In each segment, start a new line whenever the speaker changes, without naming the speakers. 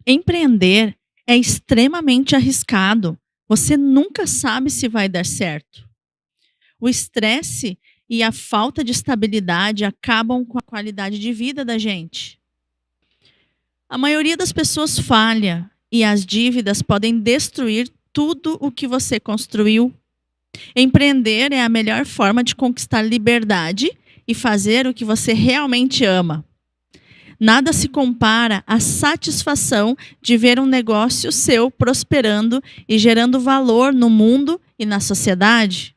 Empreender é extremamente arriscado. Você nunca sabe se vai dar certo. O estresse e a falta de estabilidade acabam com a qualidade de vida da gente. A maioria das pessoas falha e as dívidas podem destruir tudo o que você construiu. Empreender é a melhor forma de conquistar liberdade e fazer o que você realmente ama. Nada se compara à satisfação de ver um negócio seu prosperando e gerando valor no mundo e na sociedade.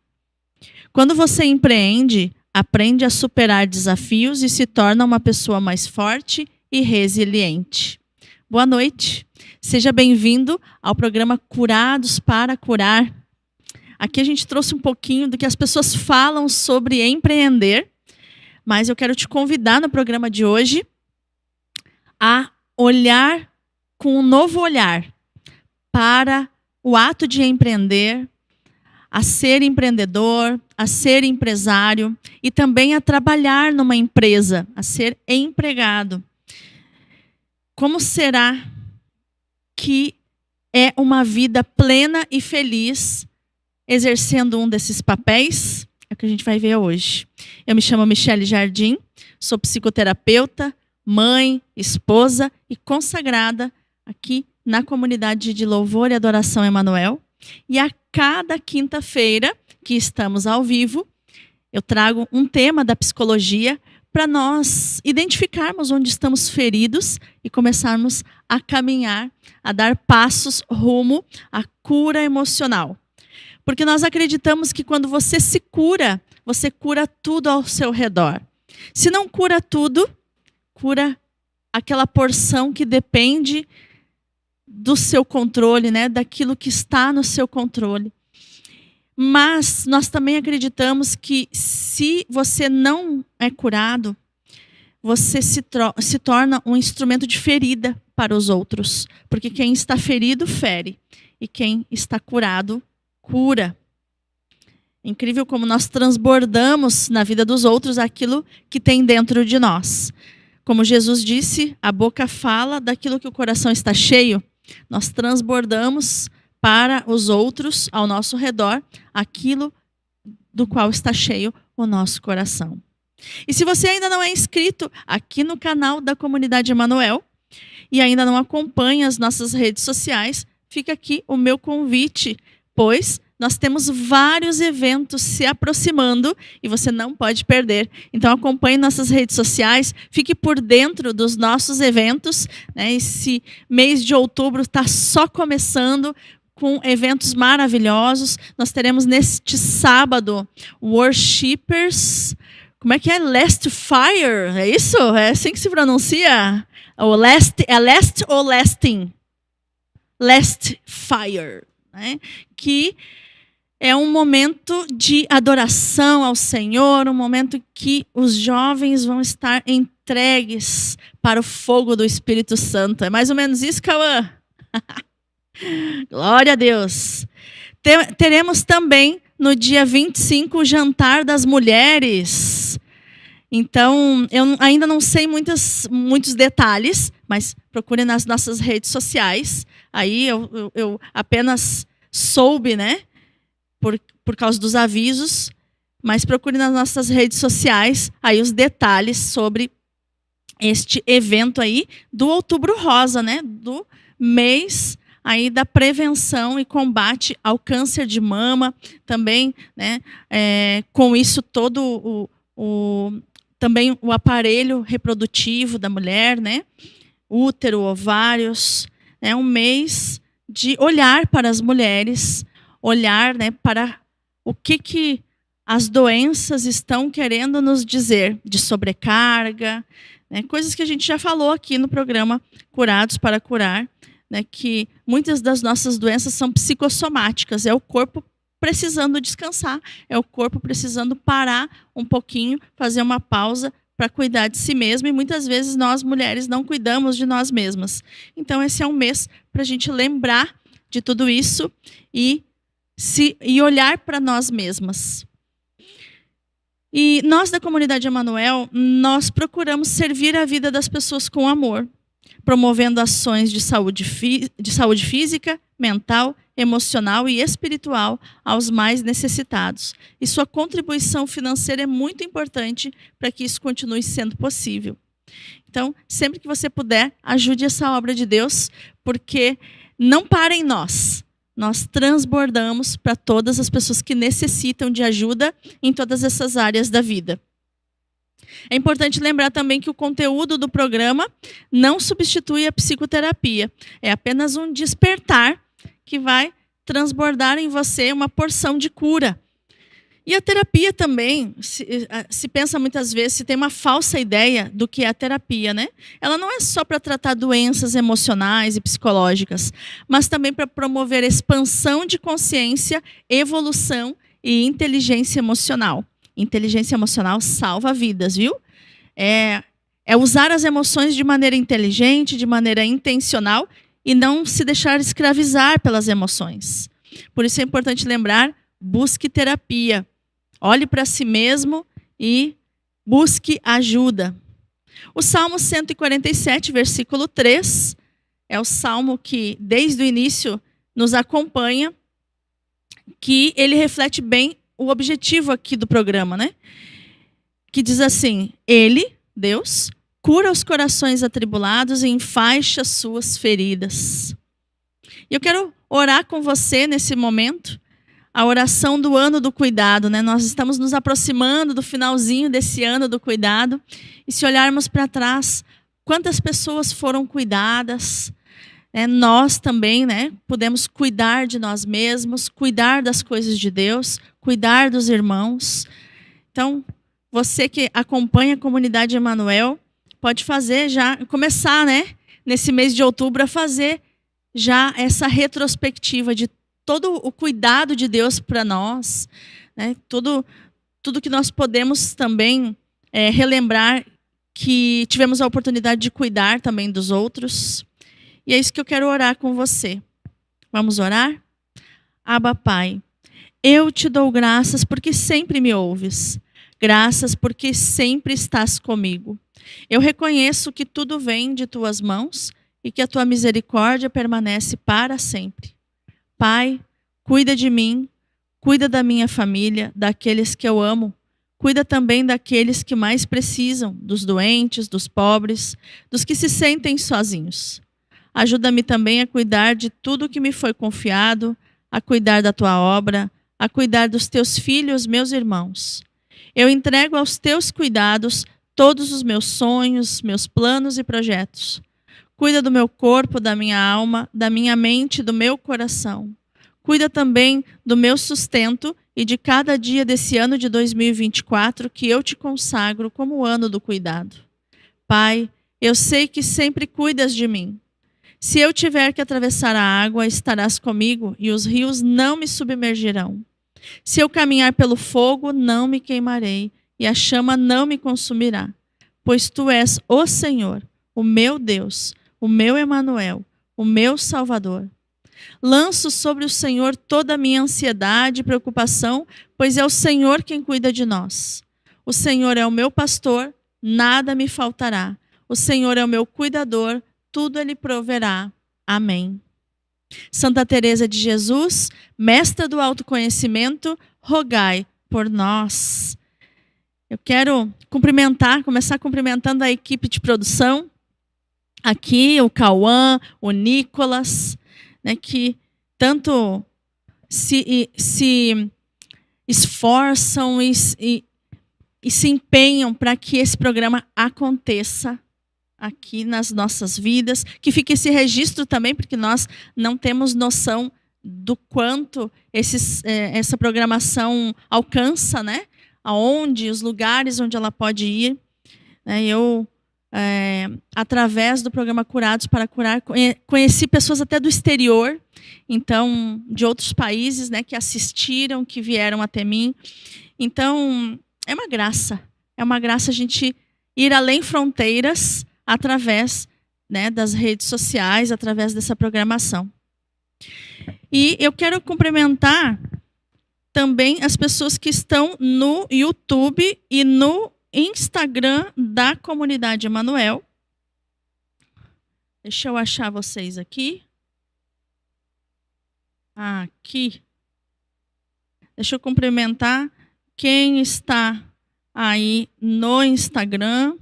Quando você empreende, aprende a superar desafios e se torna uma pessoa mais forte e resiliente. Boa noite. Seja bem-vindo ao programa Curados para Curar. Aqui a gente trouxe um pouquinho do que as pessoas falam sobre empreender, mas eu quero te convidar no programa de hoje a olhar com um novo olhar para o ato de empreender, a ser empreendedor, a ser empresário e também a trabalhar numa empresa, a ser empregado. Como será que é uma vida plena e feliz exercendo um desses papéis? É o que a gente vai ver hoje. Eu me chamo Michele Jardim, sou psicoterapeuta, mãe, esposa e consagrada aqui na comunidade de louvor e adoração Emanuel. E a cada quinta-feira que estamos ao vivo, eu trago um tema da psicologia para nós identificarmos onde estamos feridos e começarmos a caminhar, a dar passos rumo à cura emocional. Porque nós acreditamos que quando você se cura, você cura tudo ao seu redor. Se não cura tudo, cura aquela porção que depende do seu controle, né? Daquilo que está no seu controle. Mas nós também acreditamos que se você não é curado, você se torna um instrumento de ferida para os outros. Porque quem está ferido, fere. E quem está curado, cura. É incrível como nós transbordamos na vida dos outros aquilo que tem dentro de nós. Como Jesus disse, a boca fala daquilo que o coração está cheio. Nós transbordamos para os outros ao nosso redor aquilo do qual está cheio o nosso coração. E se você ainda não é inscrito aqui no canal da Comunidade Emanuel e ainda não acompanha as nossas redes sociais, fica aqui o meu convite, pois nós temos vários eventos se aproximando e você não pode perder. Então acompanhe nossas redes sociais, fique por dentro dos nossos eventos, né? Esse mês de outubro está só começando com eventos maravilhosos. Nós teremos neste sábado Worshipers, como é que é? Last Fire, é isso? É assim que se pronuncia? Last ou Lasting? Last Fire, né? Que é um momento de adoração ao Senhor, um momento que os jovens vão estar entregues para o fogo do Espírito Santo. É mais ou menos isso, Cauã? Glória a Deus. Teremos também no dia 25 o Jantar das Mulheres. Então, eu ainda não sei muitos detalhes, mas procure nas nossas redes sociais. Aí eu apenas soube, né? Por causa dos avisos, mas procure nas nossas redes sociais aí os detalhes sobre este evento aí do Outubro Rosa, né? Do mês aí da prevenção e combate ao câncer de mama, também, né? Com isso todo também o aparelho reprodutivo da mulher, né? Útero, ovários, é um mês de olhar para as mulheres, olhar, né, para o que as doenças estão querendo nos dizer, de sobrecarga, né, coisas que a gente já falou aqui no programa Curados para Curar, né, que muitas das nossas doenças são psicossomáticas, é o corpo precisando descansar, é o corpo precisando parar um pouquinho, fazer uma pausa para cuidar de si mesmo, e muitas vezes nós mulheres não cuidamos de nós mesmas. Então esse é um mês para a gente lembrar de tudo isso e olhar para nós mesmas. E nós da Comunidade Emanuel, nós procuramos servir a vida das pessoas com amor. promovendo ações de saúde física, mental, emocional e espiritual aos mais necessitados. E sua contribuição financeira é muito importante para que isso continue sendo possível. Então, sempre que você puder, ajude essa obra de Deus, porque não para em nós. Nós transbordamos para todas as pessoas que necessitam de ajuda em todas essas áreas da vida. É importante lembrar também que o conteúdo do programa não substitui a psicoterapia. É apenas um despertar que vai transbordar em você uma porção de cura. E a terapia também, se pensa muitas vezes, se tem uma falsa ideia do que é a terapia, né? Ela não é só para tratar doenças emocionais e psicológicas, mas também para promover expansão de consciência, evolução e inteligência emocional. Inteligência emocional salva vidas, viu? É usar as emoções de maneira inteligente, de maneira intencional e não se deixar escravizar pelas emoções. Por isso é importante lembrar, busque terapia. Olhe para si mesmo e busque ajuda. O Salmo 147, versículo 3, é o salmo que, desde o início, nos acompanha, que ele reflete bem o objetivo aqui do programa, né? Que diz assim: Ele, Deus, cura os corações atribulados e enfaixa suas feridas. E eu quero orar com você nesse momento, a oração do ano do cuidado, né? Nós estamos nos aproximando do finalzinho desse ano do cuidado. E se olharmos para trás, quantas pessoas foram cuidadas? Nós também, né? Podemos cuidar de nós mesmos, cuidar das coisas de Deus, cuidar dos irmãos. Então, você que acompanha a comunidade Emanuel, pode fazer já, começar, né? Nesse mês de outubro, a fazer já essa retrospectiva de todo o cuidado de Deus para nós, né? Tudo que nós podemos também relembrar que tivemos a oportunidade de cuidar também dos outros. E é isso que eu quero orar com você. Vamos orar? Abba, Pai, eu te dou graças porque sempre me ouves. Graças porque sempre estás comigo. Eu reconheço que tudo vem de tuas mãos e que a tua misericórdia permanece para sempre. Pai, cuida de mim, cuida da minha família, daqueles que eu amo. Cuida também daqueles que mais precisam, dos doentes, dos pobres, dos que se sentem sozinhos. Ajuda-me também a cuidar de tudo que me foi confiado, a cuidar da tua obra, a cuidar dos teus filhos, meus irmãos. Eu entrego aos teus cuidados todos os meus sonhos, meus planos e projetos. Cuida do meu corpo, da minha alma, da minha mente, do meu coração. Cuida também do meu sustento e de cada dia desse ano de 2024 que eu te consagro como o ano do cuidado. Pai, eu sei que sempre cuidas de mim. Se eu tiver que atravessar a água, estarás comigo e os rios não me submergirão. Se eu caminhar pelo fogo, não me queimarei e a chama não me consumirá. Pois tu és o Senhor, o meu Deus, o meu Emanuel, o meu Salvador. Lanço sobre o Senhor toda a minha ansiedade e preocupação, pois é o Senhor quem cuida de nós. O Senhor é o meu pastor, nada me faltará. O Senhor é o meu cuidador, tudo Ele proverá. Amém. Santa Teresa de Jesus, mestra do autoconhecimento, rogai por nós. Eu quero começar cumprimentando a equipe de produção. Aqui, o Cauã, o Nicolas, né, que tanto se esforçam e se empenham para que esse programa aconteça aqui nas nossas vidas, que fique esse registro também, porque nós não temos noção do quanto essa programação alcança, né? Aonde, os lugares onde ela pode ir. Eu, através do programa Curados para Curar, conheci pessoas até do exterior, então, de outros países, né, que assistiram, que vieram até mim. Então, é uma graça a gente ir além fronteiras, através, né, das redes sociais, através dessa programação. E eu quero cumprimentar também as pessoas que estão no YouTube e no Instagram da Comunidade Emanuel. Deixa eu achar vocês aqui. Aqui. Deixa eu cumprimentar quem está aí no Instagram.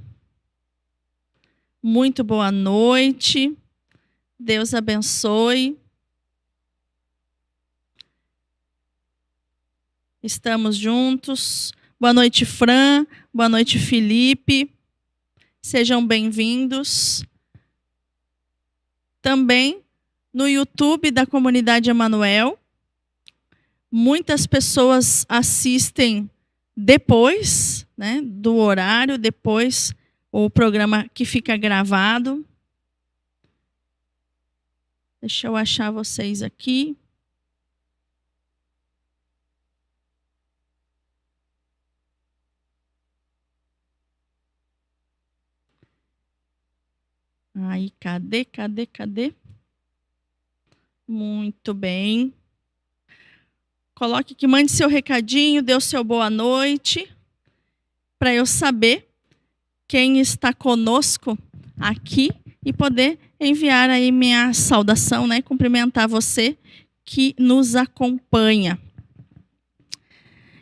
Muito boa noite. Deus abençoe. Estamos juntos. Boa noite, Fran. Boa noite, Felipe. Sejam bem-vindos. Também no YouTube da Comunidade Emanuel. Muitas pessoas assistem depois, né, do horário, depois o programa que fica gravado. Deixa eu achar vocês aqui. Aí, cadê? Muito bem. Coloque que mande seu recadinho, dê o seu boa noite, para eu saber quem está conosco aqui e poder enviar aí minha saudação, né? Cumprimentar você que nos acompanha.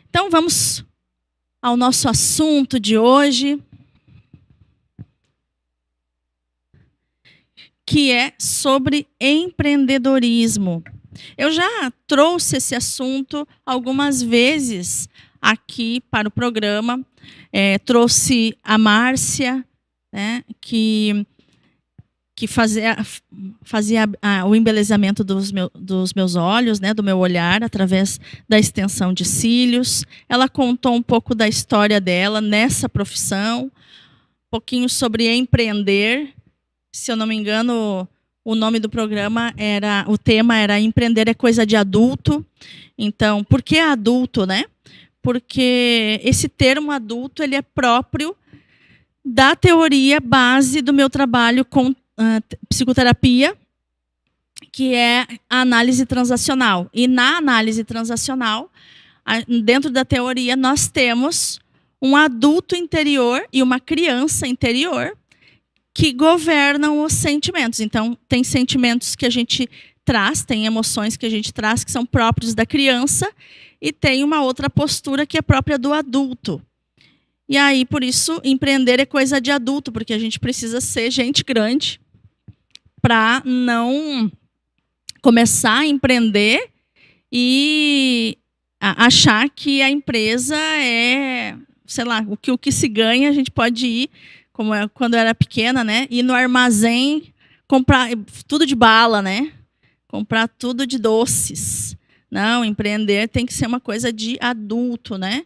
Então, vamos ao nosso assunto de hoje, que é sobre empreendedorismo. Eu já trouxe esse assunto algumas vezes aqui para o programa. Trouxe a Márcia, né, que fazia o embelezamento dos meus olhos, né, do meu olhar, através da extensão de cílios. Ela contou um pouco da história dela nessa profissão, um pouquinho sobre empreender. Se eu não me engano, o nome do programa o tema era Empreender é Coisa de Adulto. Então, por que adulto, né? Porque esse termo adulto, ele é próprio da teoria base do meu trabalho com psicoterapia, que é a análise transacional. E na análise transacional, dentro da teoria, nós temos um adulto interior e uma criança interior que governam os sentimentos. Então, tem sentimentos que a gente traz, tem emoções que a gente traz que são próprios da criança, e tem uma outra postura que é própria do adulto. E aí, por isso, empreender é coisa de adulto, porque a gente precisa ser gente grande para não começar a empreender e achar que a empresa é, sei lá, o que se ganha, a gente pode ir, como quando eu era pequena, né? Ir no armazém, comprar tudo de bala, né? Comprar tudo de doces. Não, empreender tem que ser uma coisa de adulto, né?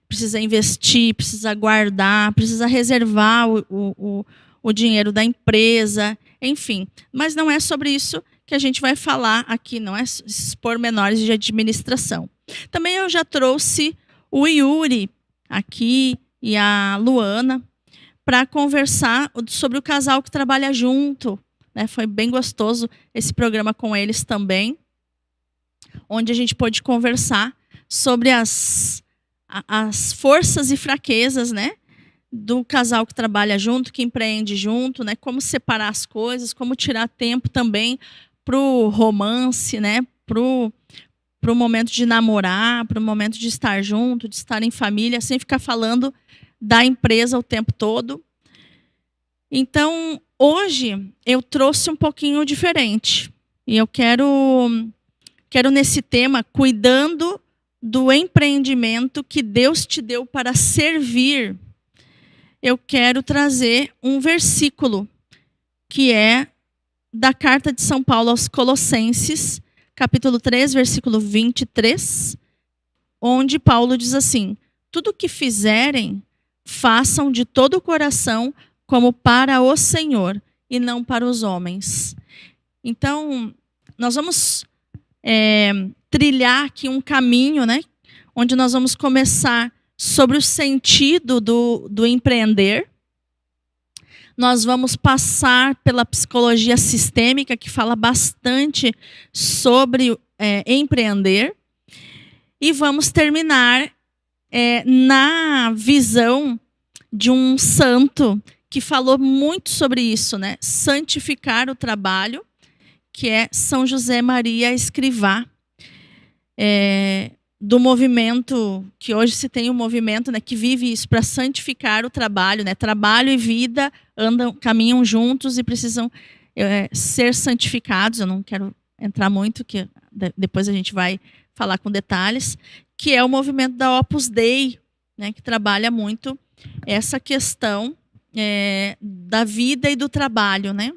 Precisa investir, precisa guardar, precisa reservar o dinheiro da empresa, enfim. Mas não é sobre isso que a gente vai falar aqui, não é esses pormenores de administração. Também eu já trouxe o Yuri aqui e a Luana para conversar sobre o casal que trabalha junto, né? Foi bem gostoso esse programa com eles também, onde a gente pôde conversar sobre as forças e fraquezas, né, do casal que trabalha junto, que empreende junto, né, como separar as coisas, como tirar tempo também para o romance, né, para o momento de namorar, para o momento de estar junto, de estar em família, sem ficar falando da empresa o tempo todo. Então, hoje eu trouxe um pouquinho diferente. E eu quero nesse tema, cuidando do empreendimento que Deus te deu para servir, eu quero trazer um versículo que é da carta de São Paulo aos Colossenses, capítulo 3, versículo 23, onde Paulo diz assim: tudo o que fizerem, façam de todo o coração como para o Senhor e não para os homens. Então, nós vamos trilhar aqui um caminho, né, onde nós vamos começar sobre o sentido do empreender. Nós vamos passar pela psicologia sistêmica, que fala bastante sobre empreender. E vamos terminar na visão de um santo que falou muito sobre isso, né? Santificar o trabalho, que é São José Maria Escrivá, do movimento, que hoje se tem um movimento, né, que vive isso para santificar o trabalho, né? Trabalho e vida caminham juntos e precisam ser santificados. Eu não quero entrar muito, que depois a gente vai falar com detalhes, que é o movimento da Opus Dei, né, que trabalha muito essa questão da vida e do trabalho, né?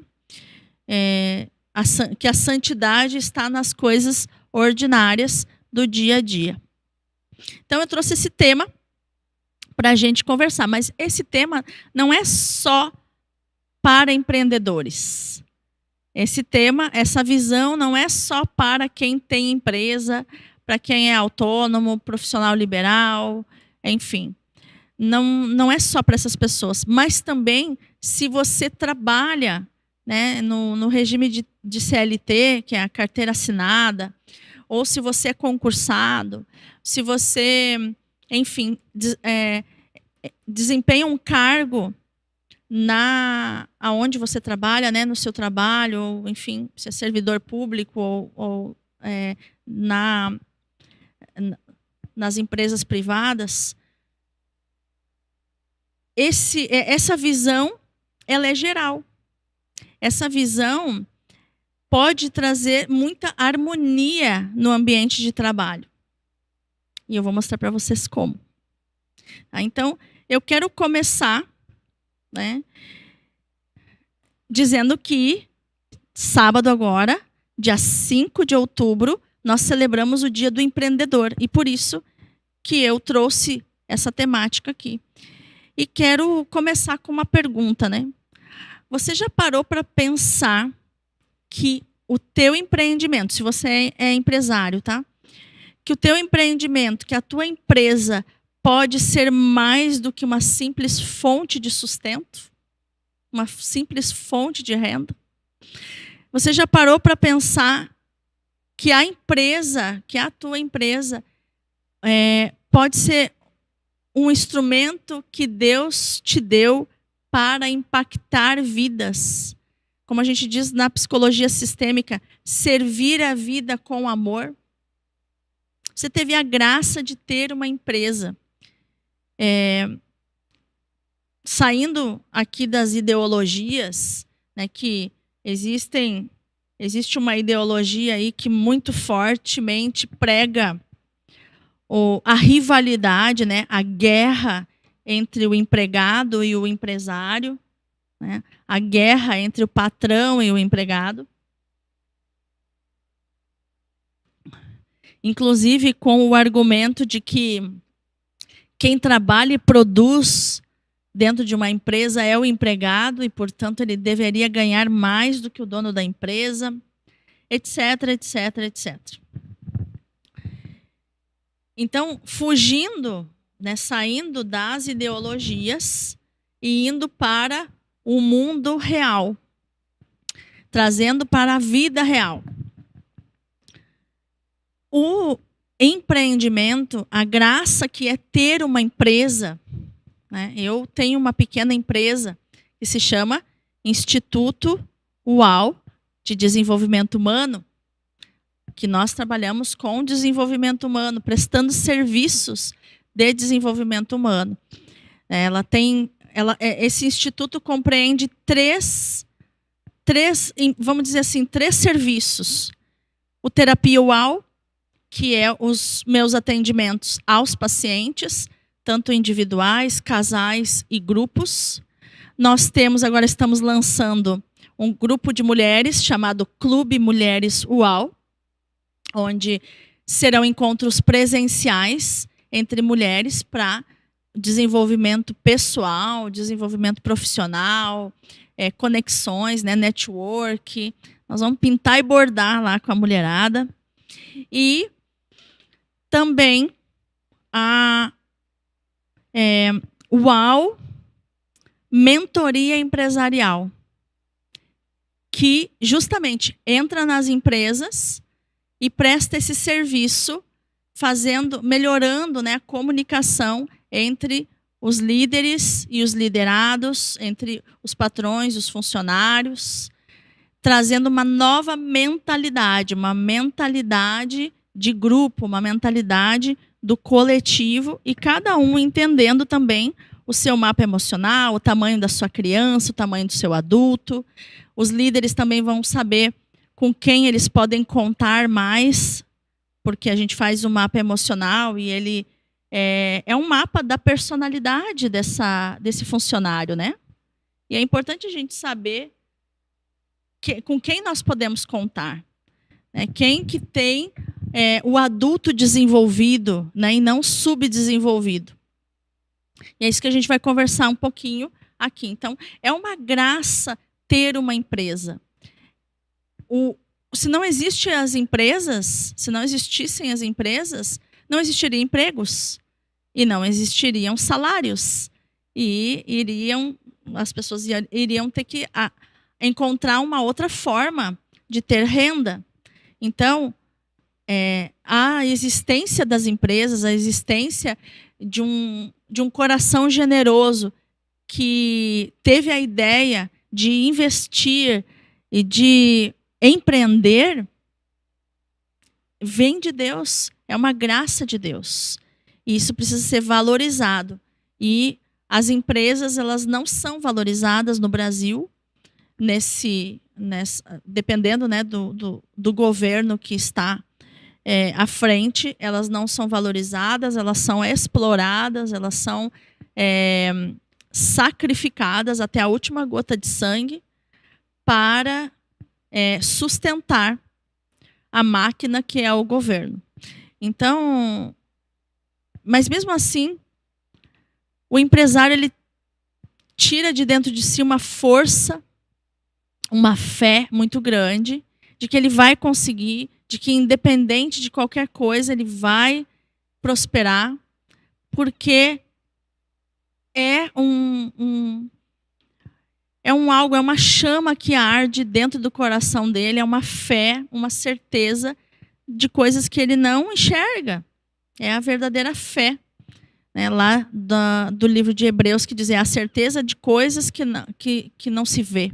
Que a santidade está nas coisas ordinárias do dia a dia. Então, eu trouxe esse tema para a gente conversar, mas esse tema não é só para empreendedores. Esse tema, essa visão não é só para quem tem empresa, para quem é autônomo, profissional liberal, enfim. Não é só para essas pessoas, mas também se você trabalha, né, no regime de CLT, que é a carteira assinada, ou se você é concursado, se você, enfim, desempenha um cargo aonde você trabalha, né, no seu trabalho, ou, enfim, se é servidor público ou nas empresas privadas, essa visão, ela é geral. Essa visão pode trazer muita harmonia no ambiente de trabalho. E eu vou mostrar para vocês como. Então, eu quero começar, né, dizendo que sábado agora, dia 5 de outubro, nós celebramos o Dia do Empreendedor. E por isso que eu trouxe essa temática aqui. E quero começar com uma pergunta, né? Você já parou para pensar que o teu empreendimento, se você é empresário, tá? Que o teu empreendimento, que a tua empresa pode ser mais do que uma simples fonte de sustento? Uma simples fonte de renda? Você já parou para pensar que a empresa, que a tua empresa pode ser um instrumento que Deus te deu para impactar vidas? Como a gente diz na psicologia sistêmica, servir a vida com amor. Você teve a graça de ter uma empresa. Saindo aqui das ideologias, né, que existe uma ideologia aí que muito fortemente prega a rivalidade, né, a guerra entre o empregado e o empresário, né, a guerra entre o patrão e o empregado. Inclusive com o argumento de que quem trabalha e produz dentro de uma empresa é o empregado e, portanto, ele deveria ganhar mais do que o dono da empresa, etc, etc, etc. Então, fugindo, né, saindo das ideologias e indo para o mundo real, trazendo para a vida real. O empreendimento, a graça que é ter uma empresa, né? Eu tenho uma pequena empresa que se chama Instituto UAU de Desenvolvimento Humano, que nós trabalhamos com desenvolvimento humano, prestando serviços de desenvolvimento humano. Esse instituto compreende vamos dizer assim, três serviços. O Terapia UAU, que é os meus atendimentos aos pacientes, tanto individuais, casais e grupos. Nós agora estamos lançando um grupo de mulheres chamado Clube Mulheres UAU, onde serão encontros presenciais entre mulheres para desenvolvimento pessoal, desenvolvimento profissional, conexões, né, network. Nós vamos pintar e bordar lá com a mulherada. E também a UAU Mentoria Empresarial, que justamente entra nas empresas e presta esse serviço, melhorando, né, a comunicação entre os líderes e os liderados, entre os patrões e os funcionários, trazendo uma nova mentalidade, uma mentalidade de grupo, uma mentalidade do coletivo, e cada um entendendo também o seu mapa emocional, o tamanho da sua criança, o tamanho do seu adulto. Os líderes também vão saber com quem eles podem contar mais, porque a gente faz um mapa emocional e ele é um mapa da personalidade desse funcionário, né? E é importante a gente saber com quem nós podemos contar, né? Quem que tem o adulto desenvolvido, né? E não subdesenvolvido. E é isso que a gente vai conversar um pouquinho aqui. Então, é uma graça ter uma empresa. Se não existissem as empresas, não existiriam empregos e não existiriam salários. E as pessoas iriam ter que encontrar uma outra forma de ter renda. Então, a existência das empresas, a existência de um coração generoso que teve a ideia de investir e de empreender, vem de Deus, é uma graça de Deus. E isso precisa ser valorizado. E as empresas, elas não são valorizadas no Brasil, dependendo, né, do governo que está à frente, elas não são valorizadas, elas são exploradas, elas são sacrificadas até a última gota de sangue para sustentar a máquina que é o governo. Então, mas mesmo assim, o empresário, ele tira de dentro de si uma força, uma fé muito grande de que ele vai conseguir, de que independente de qualquer coisa, ele vai prosperar, porque é uma chama que arde dentro do coração dele, é uma fé, uma certeza de coisas que ele não enxerga. É a verdadeira fé, né? Lá do livro de Hebreus, que diz a certeza de coisas que não se vê.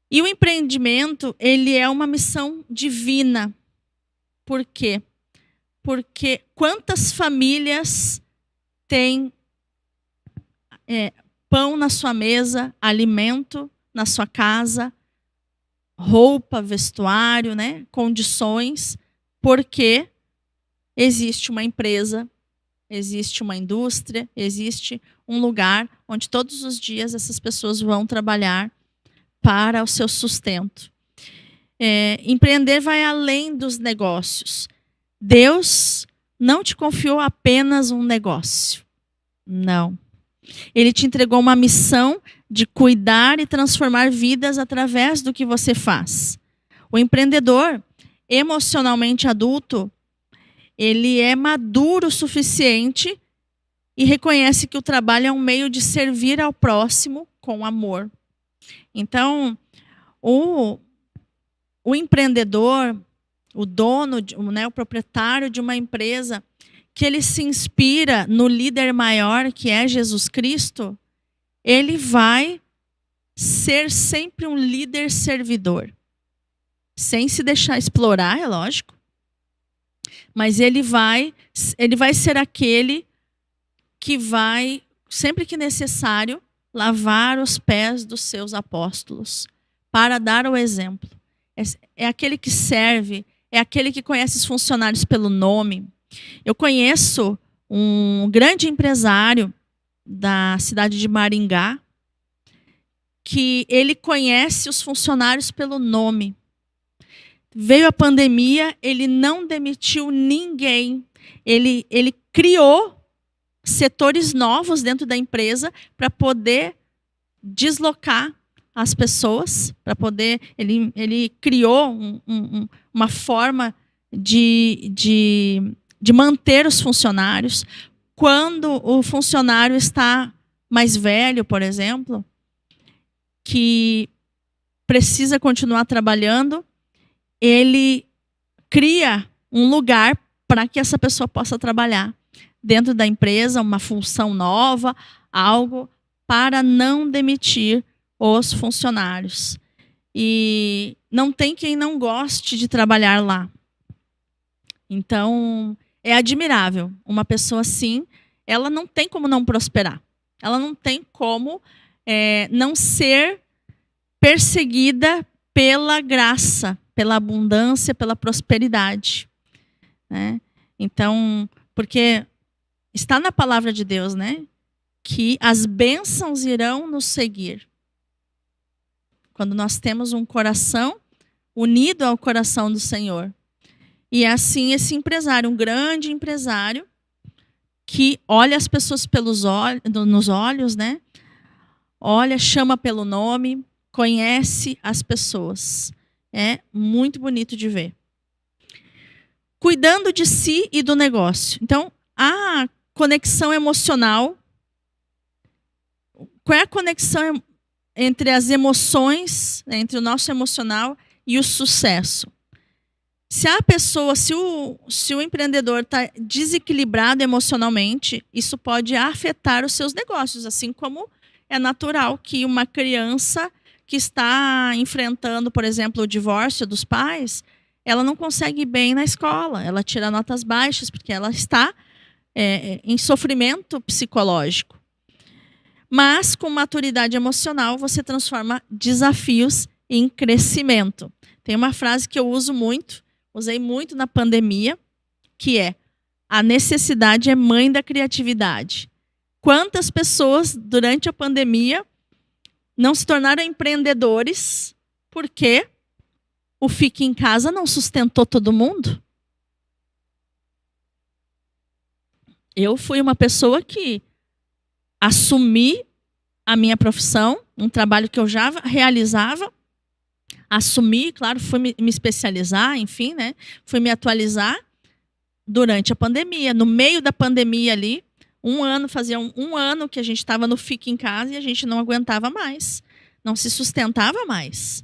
E o empreendimento, ele é uma missão divina. Por quê? Porque quantas famílias têm pão na sua mesa, alimento na sua casa, roupa, vestuário, né? Condições, porque existe uma empresa, existe uma indústria, existe um lugar onde todos os dias essas pessoas vão trabalhar para o seu sustento. Empreender vai além dos negócios. Deus não te confiou apenas um negócio. Não. Ele te entregou uma missão de cuidar e transformar vidas através do que você faz. O empreendedor, emocionalmente adulto, ele é maduro o suficiente e reconhece que o trabalho é um meio de servir ao próximo com amor. Então, o empreendedor, o dono, o proprietário de uma empresa, que ele se inspira no líder maior, que é Jesus Cristo, ele vai ser sempre um líder servidor. Sem se deixar explorar, é lógico. Mas ele vai ser aquele que vai, sempre que necessário, lavar os pés dos seus apóstolos, para dar o exemplo. É aquele que serve, é aquele que conhece os funcionários pelo nome. Eu conheço um grande empresário da cidade de Maringá, que ele conhece os funcionários pelo nome. Veio a pandemia, ele não demitiu ninguém. Ele criou setores novos dentro da empresa para poder deslocar as pessoas, para poder. Ele criou uma forma de manter os funcionários. Quando o funcionário está mais velho, por exemplo, que precisa continuar trabalhando, ele cria um lugar para que essa pessoa possa trabalhar dentro da empresa, uma função nova, algo para não demitir os funcionários. E não tem quem não goste de trabalhar lá. Então, é admirável. Uma pessoa assim, ela não tem como não prosperar. Ela não tem como não ser perseguida pela graça, pela abundância, pela prosperidade, né? Então, porque está na palavra de Deus, né? Que as bênçãos irão nos seguir. Quando nós temos um coração unido ao coração do Senhor. E é assim esse empresário, um grande empresário, que olha as pessoas nos olhos, né? Olha, chama pelo nome, conhece as pessoas. É muito bonito de ver. Cuidando de si e do negócio. Então, a conexão emocional. Qual é a conexão entre as emoções, né, entre o nosso emocional e o sucesso? Se a pessoa, se o empreendedor está desequilibrado emocionalmente, isso pode afetar os seus negócios, assim como é natural que uma criança que está enfrentando, por exemplo, o divórcio dos pais, ela não consegue ir bem na escola, ela tira notas baixas, porque ela está em sofrimento psicológico. Mas, com maturidade emocional, você transforma desafios em crescimento. Tem uma frase que eu usei muito na pandemia, que é: a necessidade é mãe da criatividade. Quantas pessoas, durante a pandemia, não se tornaram empreendedores porque o fique em casa não sustentou todo mundo? Eu fui uma pessoa que assumi a minha profissão, um trabalho que eu já realizava, assumi, claro, fui me especializar, enfim, né? Fui me atualizar durante a pandemia. No meio da pandemia ali, fazia um ano que a gente estava no Fique em Casa e a gente não aguentava mais, não se sustentava mais.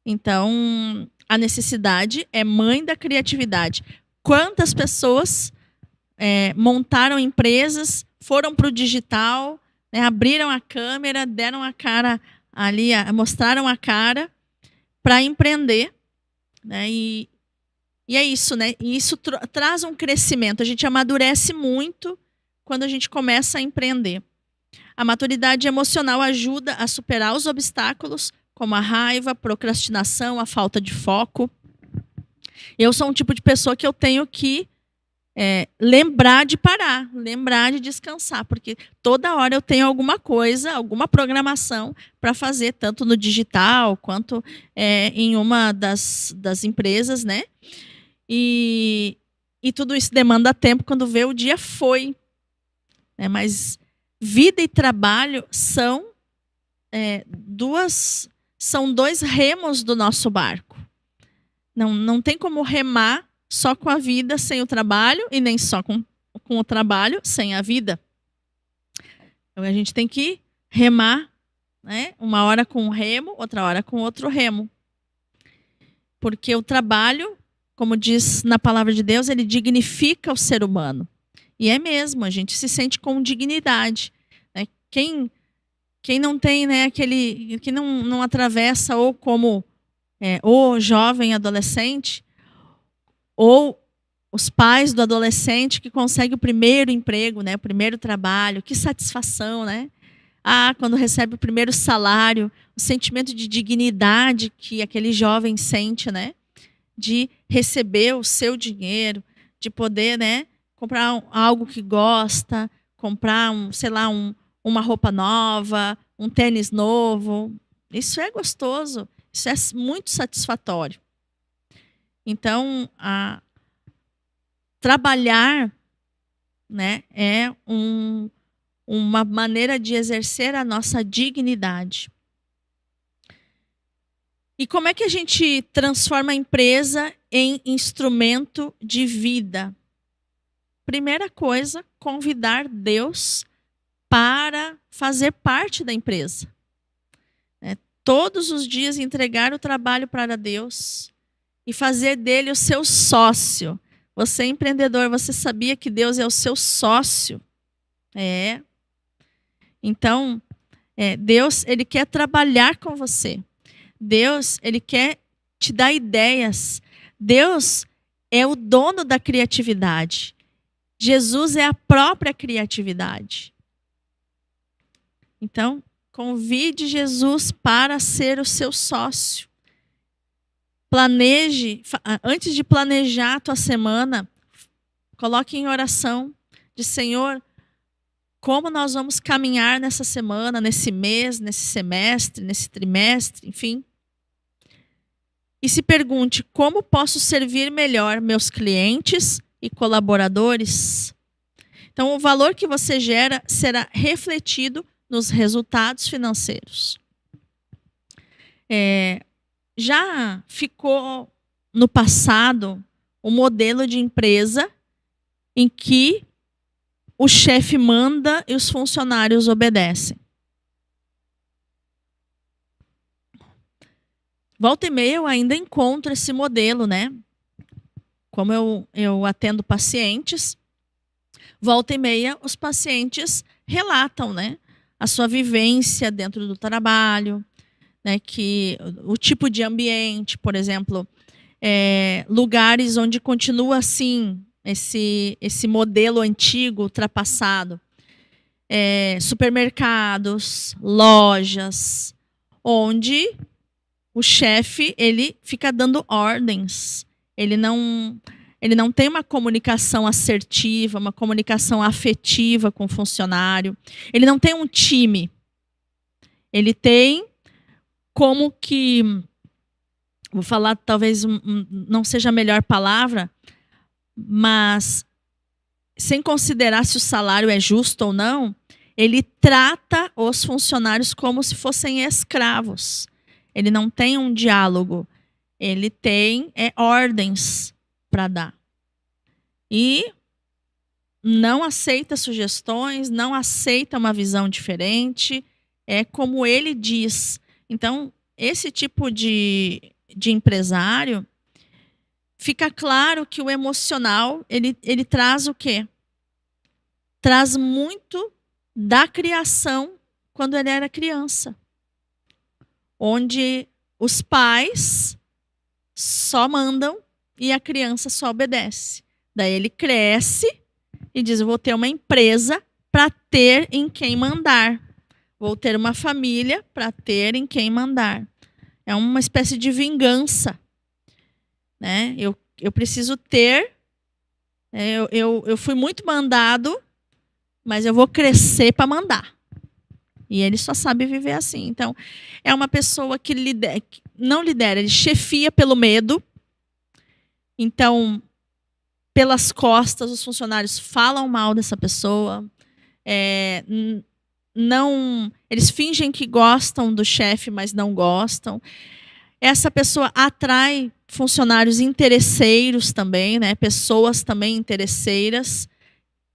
Então, a necessidade é mãe da criatividade. Quantas pessoas montaram empresas, foram para o digital, né, abriram a câmera, deram a cara ali, mostraram a cara para empreender, né? E é isso, né? E isso traz um crescimento. A gente amadurece muito quando a gente começa a empreender. A maturidade emocional ajuda a superar os obstáculos, como a raiva, a procrastinação, a falta de foco. Eu sou um tipo de pessoa que eu tenho que lembrar de parar, lembrar de descansar, porque toda hora eu tenho alguma coisa, alguma programação para fazer, tanto no digital quanto em uma das empresas, né? E tudo isso demanda tempo, quando vê o dia foi. Né? Mas vida e trabalho são dois remos do nosso barco. Não tem como remar só com a vida sem o trabalho, e nem só com o trabalho sem a vida. Então, a gente tem que remar, né? Uma hora com um remo, outra hora com outro remo. Porque o trabalho, como diz na palavra de Deus, ele dignifica o ser humano. E é mesmo, a gente se sente com dignidade. Né? Quem não tem, né, que não atravessa, ou como o jovem adolescente, ou os pais do adolescente que conseguem o primeiro emprego, né, o primeiro trabalho, que satisfação, né? Quando recebe o primeiro salário, o sentimento de dignidade que aquele jovem sente, né? De receber o seu dinheiro, de poder, né, comprar algo que gosta, comprar uma roupa nova, um tênis novo. Isso é gostoso, isso é muito satisfatório. Então, trabalhar, né, é uma maneira de exercer a nossa dignidade. E como é que a gente transforma a empresa em instrumento de vida? Primeira coisa, convidar Deus para fazer parte da empresa. Todos os dias entregar o trabalho para Deus e fazer dele o seu sócio. Você é empreendedor, você sabia que Deus é o seu sócio? Então, Deus, ele quer trabalhar com você. Deus, ele quer te dar ideias. Deus é o dono da criatividade. Jesus é a própria criatividade. Então, convide Jesus para ser o seu sócio. Planeje, antes de planejar a tua semana, coloque em oração de Senhor, como nós vamos caminhar nessa semana, nesse mês, nesse semestre, nesse trimestre, enfim. E se pergunte, como posso servir melhor meus clientes e colaboradores? Então, o valor que você gera será refletido nos resultados financeiros. Já ficou no passado um modelo de empresa em que o chefe manda e os funcionários obedecem. Volta e meia eu ainda encontro esse modelo, né? Como eu atendo pacientes, volta e meia os pacientes relatam, né, a sua vivência dentro do trabalho, né, que o tipo de ambiente, por exemplo, lugares onde continua assim esse modelo antigo, ultrapassado, supermercados, lojas, onde o chefe ele fica dando ordens, ele não tem uma comunicação assertiva, uma comunicação afetiva com o funcionário, ele não tem um time, ele tem como que, vou falar talvez não seja a melhor palavra, mas sem considerar se o salário é justo ou não, ele trata os funcionários como se fossem escravos. Ele não tem um diálogo, ele tem ordens para dar. E não aceita sugestões, não aceita uma visão diferente, é como ele diz. Então, esse tipo de empresário, fica claro que o emocional, ele traz o quê? Traz muito da criação quando ele era criança. Onde os pais só mandam e a criança só obedece. Daí ele cresce e diz, eu vou ter uma empresa para ter em quem mandar. Vou ter uma família para ter em quem mandar. É uma espécie de vingança. Né? Eu preciso ter. Eu fui muito mandado, mas eu vou crescer para mandar. E ele só sabe viver assim. Então, é uma pessoa que não lidera, ele chefia pelo medo. Então, pelas costas, os funcionários falam mal dessa pessoa. Eles fingem que gostam do chefe, mas não gostam. Essa pessoa atrai funcionários interesseiros também, né? Pessoas também interesseiras,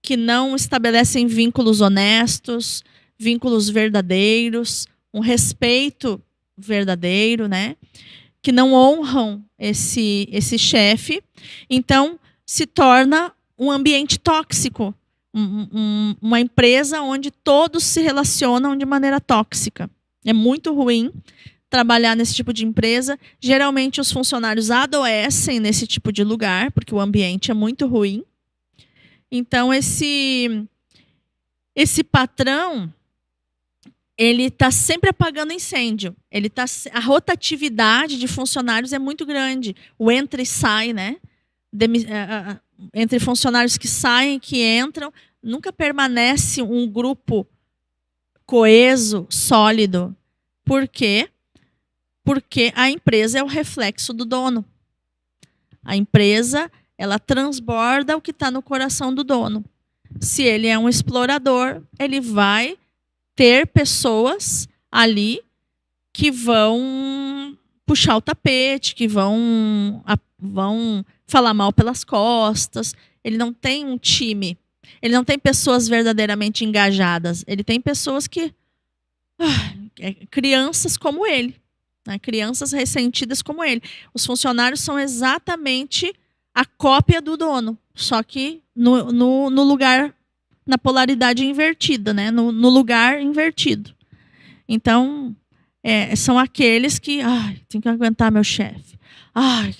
que não estabelecem vínculos honestos, vínculos verdadeiros, um respeito verdadeiro, né? Que não honram esse chefe. Então, se torna um ambiente tóxico. Uma empresa onde todos se relacionam de maneira tóxica. É muito ruim trabalhar nesse tipo de empresa. Geralmente os funcionários adoecem nesse tipo de lugar, porque o ambiente é muito ruim. Então, esse patrão, ele está sempre apagando incêndio. A rotatividade de funcionários é muito grande. O entra e sai, né? Entre funcionários que saem e que entram, nunca permanece um grupo coeso, sólido. Por quê? Porque a empresa é o reflexo do dono. A empresa, ela transborda o que está no coração do dono. Se ele é um explorador, ele vai ter pessoas ali que vão puxar o tapete, que vão falar mal pelas costas. Ele não tem um time. Ele não tem pessoas verdadeiramente engajadas. Ele tem pessoas que... crianças como ele. Né? Crianças ressentidas como ele. Os funcionários são exatamente a cópia do dono, só que no lugar, na polaridade invertida, né? No lugar invertido. Então, são aqueles que, tem que aguentar meu chefe.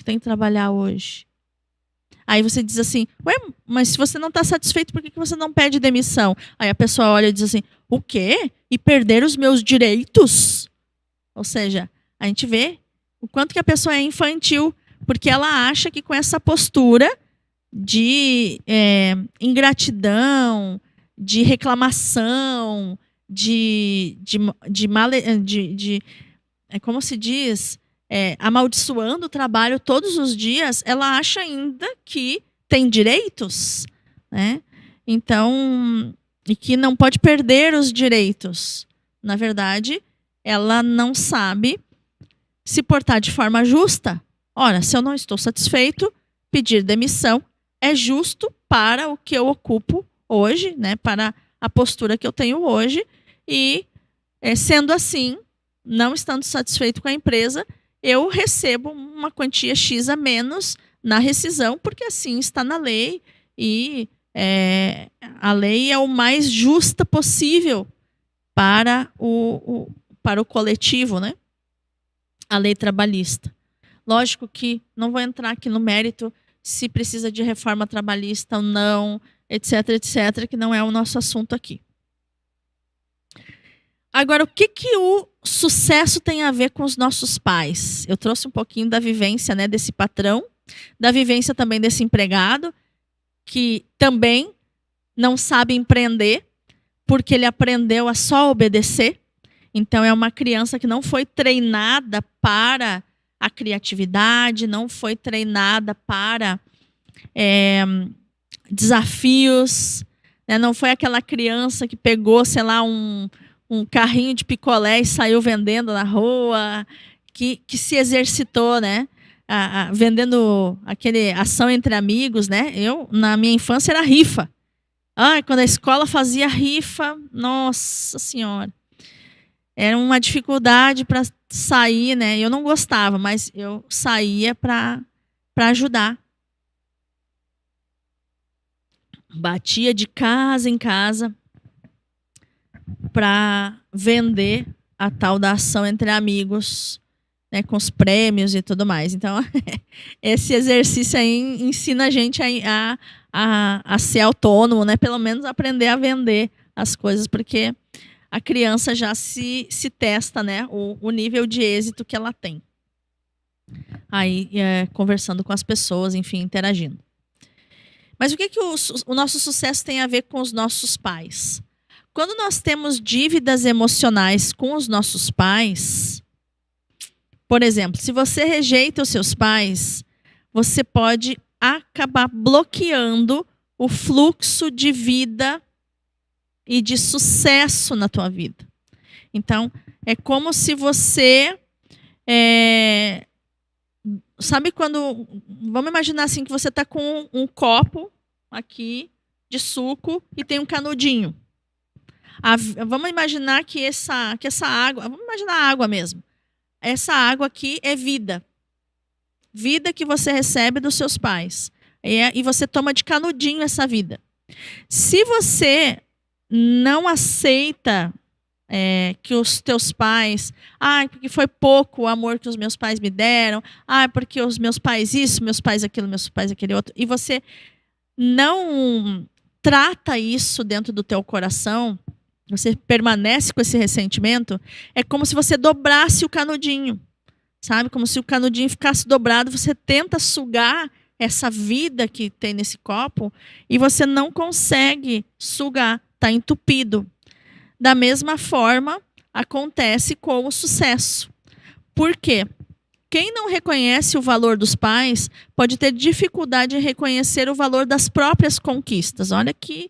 Tem que trabalhar hoje. Aí você diz assim, ué, mas se você não está satisfeito, por que você não pede demissão? Aí a pessoa olha e diz assim, o quê? E perder os meus direitos? Ou seja, a gente vê o quanto que a pessoa é infantil, porque ela acha que com essa postura de ingratidão, de reclamação, como se diz, amaldiçoando o trabalho todos os dias, ela acha ainda que tem direitos, né? Então, e que não pode perder os direitos. Na verdade, ela não sabe se portar de forma justa. Ora, se eu não estou satisfeito, pedir demissão é justo para o que eu ocupo hoje, né? Para a postura que eu tenho hoje. E, sendo assim, não estando satisfeito com a empresa, eu recebo uma quantia X a menos na rescisão, porque assim está na lei e a lei é o mais justa possível para o coletivo, né? A lei trabalhista. Lógico que não vou entrar aqui no mérito se precisa de reforma trabalhista ou não, etc, etc, que não é o nosso assunto aqui. Agora, o que o sucesso tem a ver com os nossos pais? Eu trouxe um pouquinho da vivência, né, desse patrão, da vivência também desse empregado, que também não sabe empreender, porque ele aprendeu a só obedecer. Então, é uma criança que não foi treinada para a criatividade, não foi treinada para desafios, né? Não foi aquela criança que pegou, sei lá, um carrinho de picolé e saiu vendendo na rua, que se exercitou, né? Vendendo aquele ação entre amigos, né? Eu, na minha infância, era rifa. Quando a escola fazia rifa, nossa senhora. Era uma dificuldade para sair, né? Eu não gostava, mas eu saía para ajudar. Batia de casa em casa para vender a tal da ação entre amigos, né, com os prêmios e tudo mais. Então, esse exercício aí ensina a gente a ser autônomo, né? Pelo menos aprender a vender as coisas, porque a criança já se testa, né, o nível de êxito que ela tem. Aí, conversando com as pessoas, enfim, interagindo. Mas o que o nosso sucesso tem a ver com os nossos pais? Quando nós temos dívidas emocionais com os nossos pais, por exemplo, se você rejeita os seus pais, você pode acabar bloqueando o fluxo de vida e de sucesso na tua vida. Então, é como se você... sabe quando... Vamos imaginar assim que você está com um copo aqui de suco e tem um canudinho. Vamos imaginar que essa água... Vamos imaginar a água mesmo. Essa água aqui é vida. Vida que você recebe dos seus pais. E você toma de canudinho essa vida. Se você não aceita que os teus pais... porque foi pouco o amor que os meus pais me deram. Porque os meus pais isso, meus pais aquilo, meus pais aquele outro. E você não trata isso dentro do teu coração, você permanece com esse ressentimento, é como se você dobrasse o canudinho. Sabe? Como se o canudinho ficasse dobrado, você tenta sugar essa vida que tem nesse copo e você não consegue sugar, está entupido. Da mesma forma, acontece com o sucesso. Por quê? Quem não reconhece o valor dos pais pode ter dificuldade em reconhecer o valor das próprias conquistas. Olha que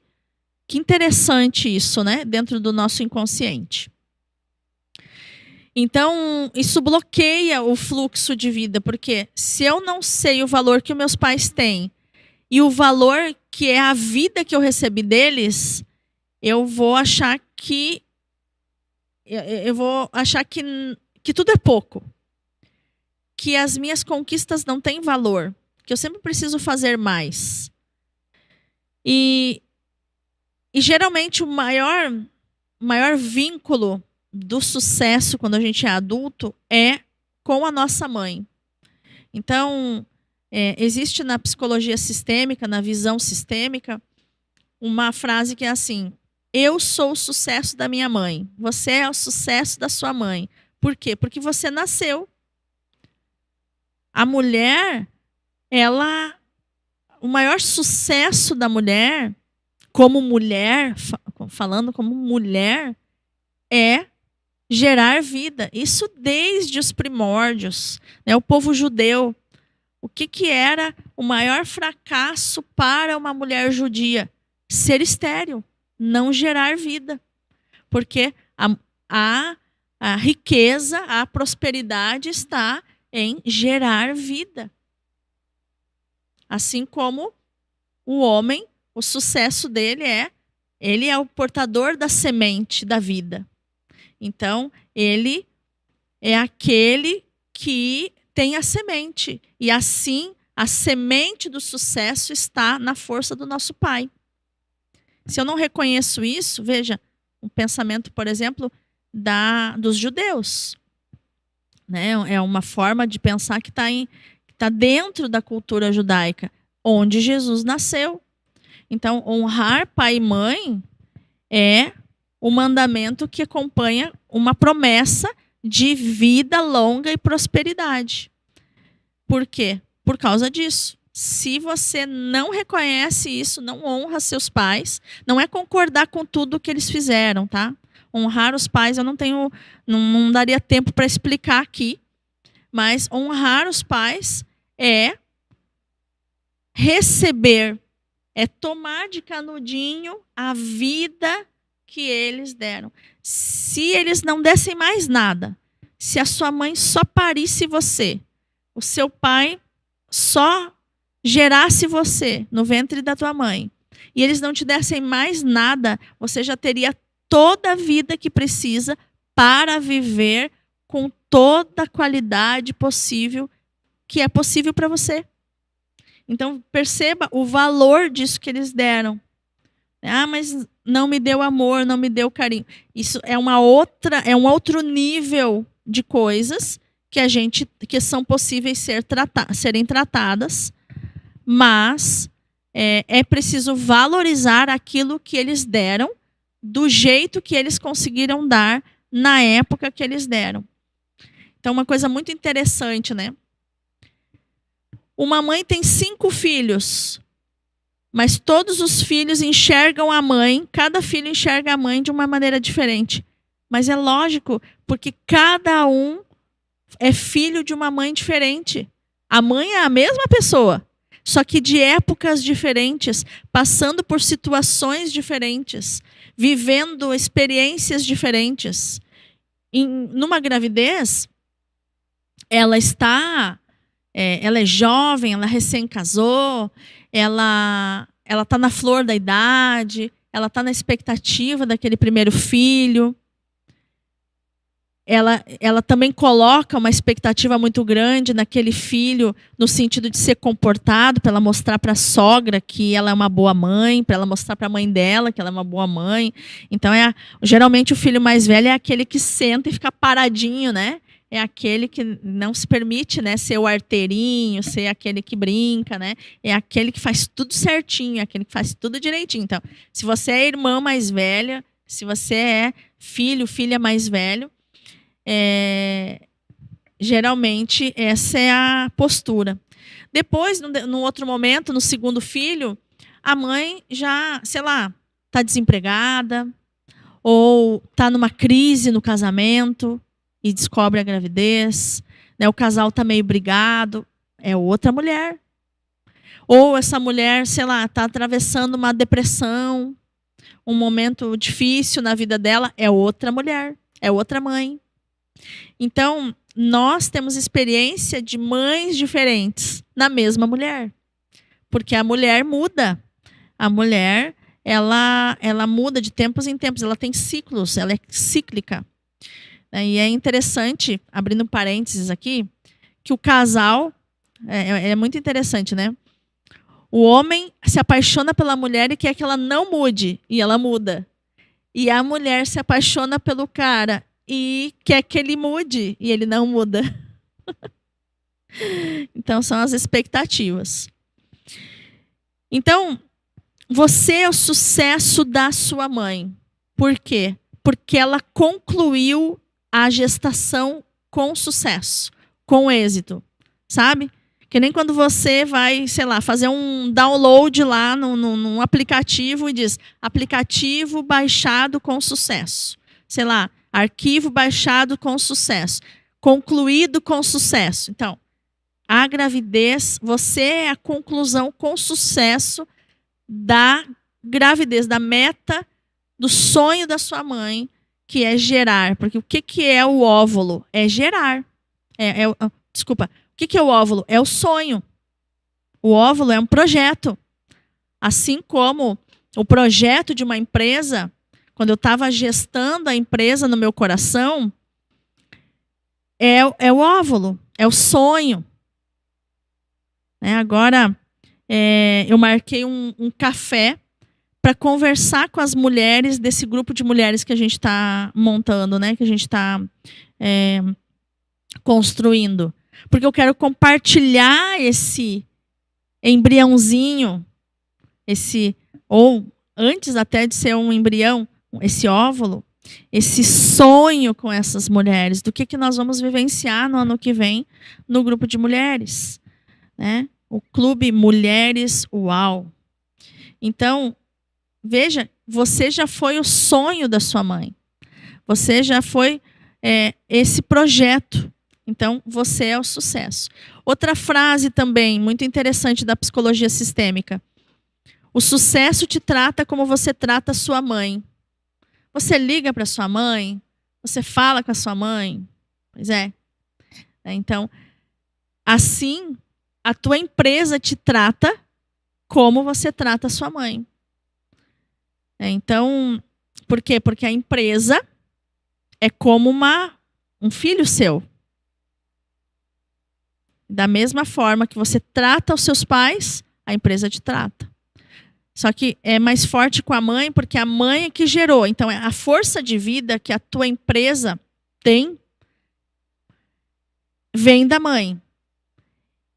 interessante isso, né? Dentro do nosso inconsciente. Então, isso bloqueia o fluxo de vida, porque se eu não sei o valor que os meus pais têm e o valor que é a vida que eu recebi deles, eu vou achar que tudo é pouco, que as minhas conquistas não têm valor. que eu sempre preciso fazer mais. E geralmente o maior vínculo do sucesso quando a gente é adulto é com a nossa mãe. Então, existe na psicologia sistêmica, na visão sistêmica, uma frase que é assim: eu sou o sucesso da minha mãe, você é o sucesso da sua mãe. Por quê? Porque você nasceu. A mulher, o maior sucesso da mulher, como mulher, falando como mulher, é gerar vida. Isso desde os primórdios, né? O povo judeu, o que era o maior fracasso para uma mulher judia? Ser estéril, não gerar vida. Porque a riqueza, a prosperidade está em gerar vida. Assim como o homem, o sucesso dele ele é o portador da semente da vida. Então, ele é aquele que tem a semente. E assim, a semente do sucesso está na força do nosso Pai. Se eu não reconheço isso, veja, um pensamento, por exemplo, dos judeus. Né? É uma forma de pensar que está dentro da cultura judaica, onde Jesus nasceu. Então, honrar pai e mãe é o mandamento que acompanha uma promessa de vida longa e prosperidade. Por quê? Por causa disso. Se você não reconhece isso, não honra seus pais, não é concordar com tudo que eles fizeram, tá? Honrar os pais, eu não daria tempo para explicar aqui, mas honrar os pais é receber, é tomar de canudinho a vida que eles deram. Se eles não dessem mais nada, se a sua mãe só parisse você, o seu pai só gerasse você no ventre da tua mãe, e eles não te dessem mais nada, você já teria toda a vida que precisa para viver com toda a qualidade possível, que é possível para você. Então, perceba o valor disso que eles deram. Ah, mas não me deu amor, não me deu carinho. Isso é um outro nível de coisas que são possíveis serem tratadas, mas é preciso valorizar aquilo que eles deram, do jeito que eles conseguiram dar na época que eles deram. Então, uma coisa muito interessante, né? Uma mãe tem 5 filhos, mas todos os filhos enxergam a mãe, cada filho enxerga a mãe de uma maneira diferente. Mas é lógico, porque cada um é filho de uma mãe diferente. A mãe é a mesma pessoa, só que de épocas diferentes, passando por situações diferentes, vivendo experiências diferentes. Numa gravidez, ela é jovem, ela recém casou, ela está na flor da idade, ela está na expectativa daquele primeiro filho. Ela também coloca uma expectativa muito grande naquele filho, no sentido de ser comportado, para ela mostrar para a sogra que ela é uma boa mãe, para ela mostrar para a mãe dela que ela é uma boa mãe. Então, geralmente o filho mais velho é aquele que senta e fica paradinho, né? É aquele que não se permite, né, ser o arteirinho, ser aquele que brinca, né? É aquele que faz tudo certinho, é aquele que faz tudo direitinho. Então, se você é irmã mais velha, se você é filha mais velho, geralmente essa é a postura. Depois, no outro momento, no segundo filho, a mãe já, sei lá, está desempregada ou está numa crise no casamento e descobre a gravidez, né? O casal está meio brigado, é outra mulher. Ou essa mulher, sei lá, está atravessando uma depressão, um momento difícil na vida dela, é outra mulher, é outra mãe. Então, nós temos experiência de mães diferentes na mesma mulher. Porque a mulher muda. A mulher, ela muda de tempos em tempos, ela tem ciclos, ela é cíclica. E é interessante, abrindo parênteses aqui, que o casal, É muito interessante, né? O homem se apaixona pela mulher e quer que ela não mude, e ela muda. E a mulher se apaixona pelo cara e quer que ele mude, e ele não muda. Então, são as expectativas. Então, você é o sucesso da sua mãe. Por quê? Porque ela concluiu a gestação com sucesso, com êxito. Sabe? Que nem quando você vai, sei lá, fazer um download lá num aplicativo e diz aplicativo baixado com sucesso. Sei lá, arquivo baixado com sucesso. Concluído com sucesso. Então, a gravidez, você é a conclusão com sucesso da gravidez, da meta, do sonho da sua mãe, que é gerar. Porque o que é o óvulo? É gerar. Desculpa. O que é o óvulo? É o sonho. O óvulo é um projeto. Assim como o projeto de uma empresa, quando eu estava gestando a empresa no meu coração, é o óvulo, é o sonho. Agora, eu marquei um café para conversar com as mulheres desse grupo de mulheres que a gente está montando, né? Que a gente está construindo. Porque eu quero compartilhar esse embriãozinho, ou antes até de ser um embrião, esse óvulo, esse sonho com essas mulheres, do que nós vamos vivenciar no ano que vem no grupo de mulheres, né? O Clube Mulheres Uau. Então, veja, você já foi o sonho da sua mãe. Você já foi esse projeto. Então, você é o sucesso. Outra frase também muito interessante da psicologia sistêmica. O sucesso te trata como você trata a sua mãe. Você liga para sua mãe? Você fala com a sua mãe? Pois é. Então, assim, a tua empresa te trata como você trata a sua mãe. Então, por quê? Porque a empresa é como um filho seu. Da mesma forma que você trata os seus pais, a empresa te trata. Só que é mais forte com a mãe, porque a mãe é que gerou. Então, a força de vida que a tua empresa tem vem da mãe.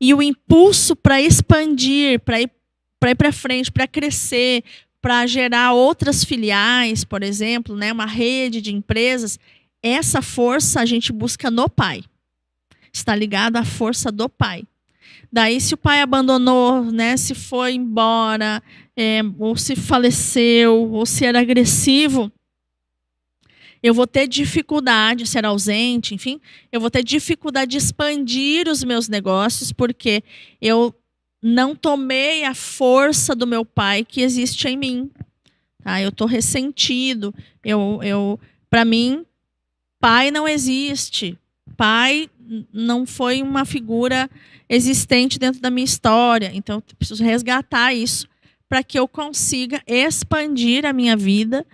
E o impulso para expandir, para ir para frente, para crescer, para gerar outras filiais, por exemplo, né, uma rede de empresas, essa força a gente busca no pai. Está ligado à força do pai. Daí, se o pai abandonou, né, se foi embora, ou se faleceu, ou se era agressivo, eu vou ter dificuldade, ser ausente, enfim, eu vou ter dificuldade de expandir os meus negócios, porque eu não tomei a força do meu pai que existe em mim. Tá? Eu estou ressentido. Para mim, pai não existe. Pai não foi uma figura existente dentro da minha história. Então, eu preciso resgatar isso para que eu consiga expandir a minha vida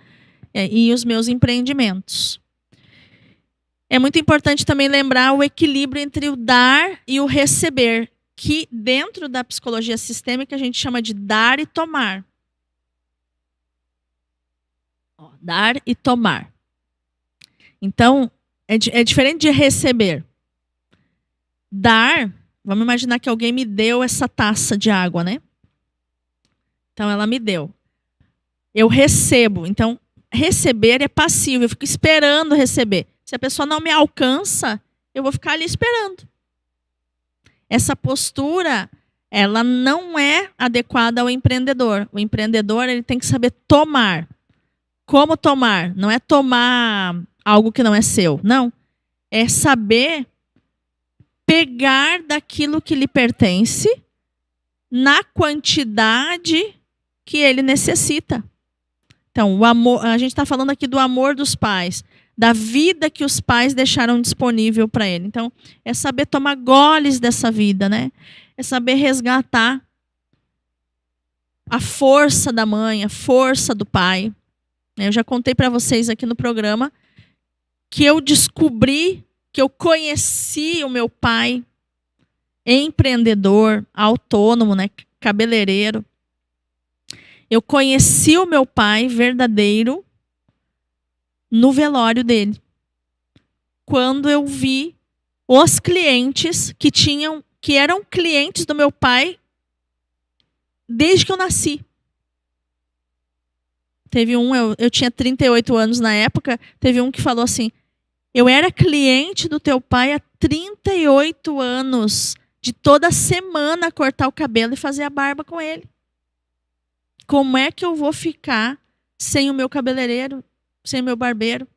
e os meus empreendimentos. É muito importante também lembrar o equilíbrio entre o dar e o receber, que dentro da psicologia sistêmica a gente chama de dar e tomar. Dar e tomar. Então, é diferente de receber. Dar, vamos imaginar que alguém me deu essa taça de água, né? Então, ela me deu. Eu recebo. Então, receber é passivo. Eu fico esperando receber. Se a pessoa não me alcança, eu vou ficar ali esperando. Essa postura, ela não é adequada ao empreendedor. O empreendedor, ele tem que saber tomar. Como tomar? Não é tomar algo que não é seu. Não. É saber pegar daquilo que lhe pertence na quantidade que ele necessita. Então, o amor, a gente está falando aqui do amor dos pais, da vida que os pais deixaram disponível para ele. Então, é saber tomar goles dessa vida, né? É saber resgatar a força da mãe, a força do pai. Eu já contei para vocês aqui no programa que eu descobri, que eu conheci o meu pai empreendedor, autônomo, né, cabeleireiro. Eu conheci o meu pai verdadeiro no velório dele. Quando eu vi os clientes que eram clientes do meu pai desde que eu nasci. Teve um, eu tinha 38 anos na época, teve um que falou assim: eu era cliente do teu pai há 38 anos, de toda semana cortar o cabelo e fazer a barba com ele. Como é que eu vou ficar sem o meu cabeleireiro, sem o meu barbeiro?